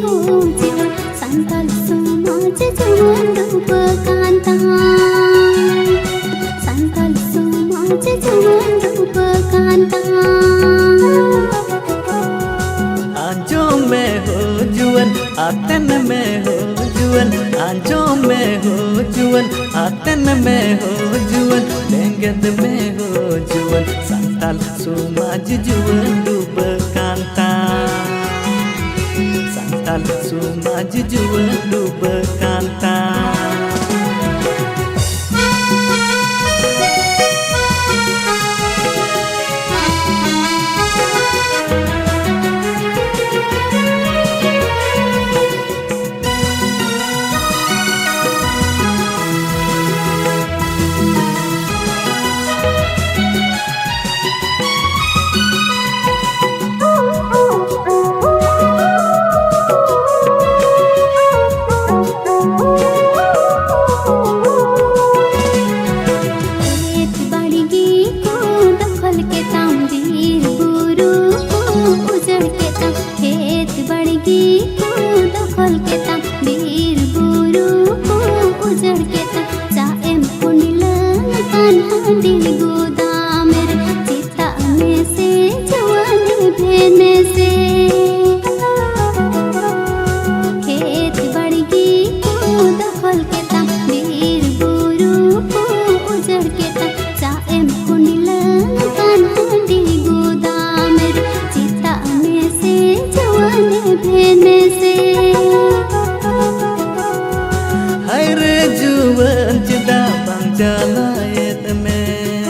हो जीवन संताल समाज जुवन रूपकांता संताल समाज जुवन रूपकांता आंजो में हो जुवन आतन में हो जुवन आंजो में हो जुवन आतन में हो जुवन लेंगद में हो जुवन संताल समाज जुवन रूपकांता संताल समाज जुवन रूपकांता जलायत में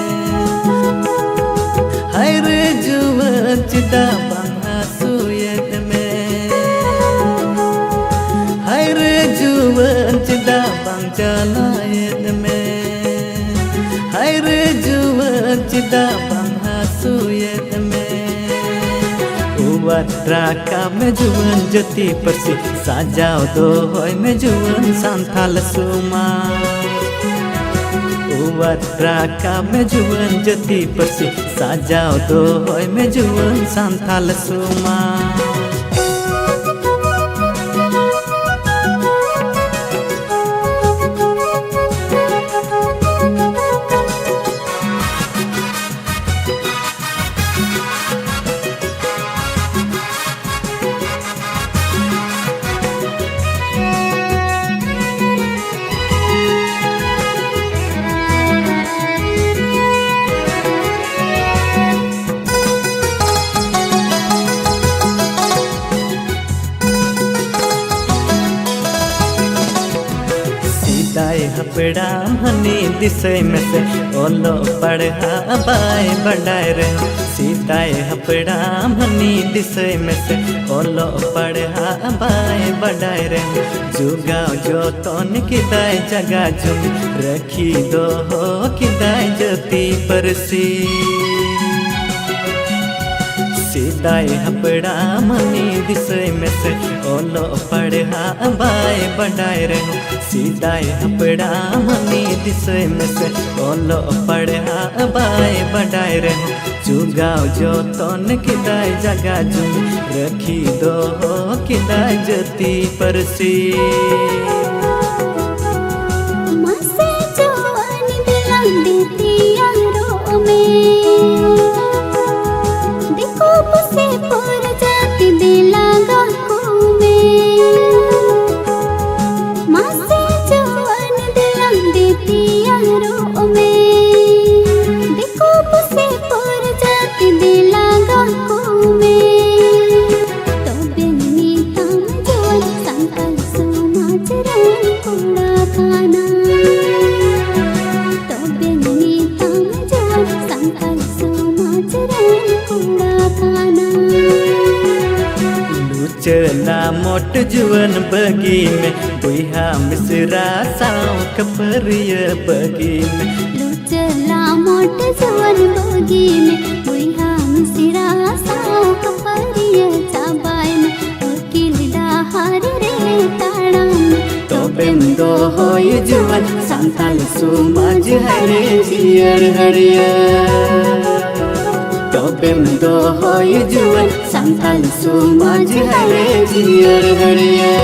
हाय रे जुवन चिदा बंगासुयत में हाय रे जुवन चिदा बंग जलायत में हाय रे जुवन चिदा बंगासुयत में उवट्राका में जुवन जति परसी साजाव दो होय में जुवन संथाल सुमा वट्राका में जुवन जति परसी साजाव दो होय में जुवन संथाल सुमा हपड़ा हनी दिशे में से ओलो पढ़ा बाय बढ़ाए रे सीताए हपड़ा हनी दिशे में से ओलो पढ़ा बाय बढ़ाए रे जुगाओ जो तोन किदाय जगा जुम रखी दो हो किदाय जति परसी सीताए हपड़ा मनी दिशे में से ओलो पढ़ा बाय बढ़ाए रे सीताए हपड़ा मनी दिशे में से ओलो पढ़ा बाय बढ़ाए रे जुगाओ जो तोन किदाय जगा जुम रखी दो हो किदाय जति परसी चला मोट जुवन बगी में बुहा मिसरा साव कपरिय बगी में चला मोट जुवन बगी में बुहा मिसरा साव कपरिय चाबाय में वकील डाहार रे ताड़ा में तो बेम दो होय जुवन संताल समाज हरे जियर हरिया तो तबेम दोहय जुआन सान्थाल समाज हारे जियर हरियर।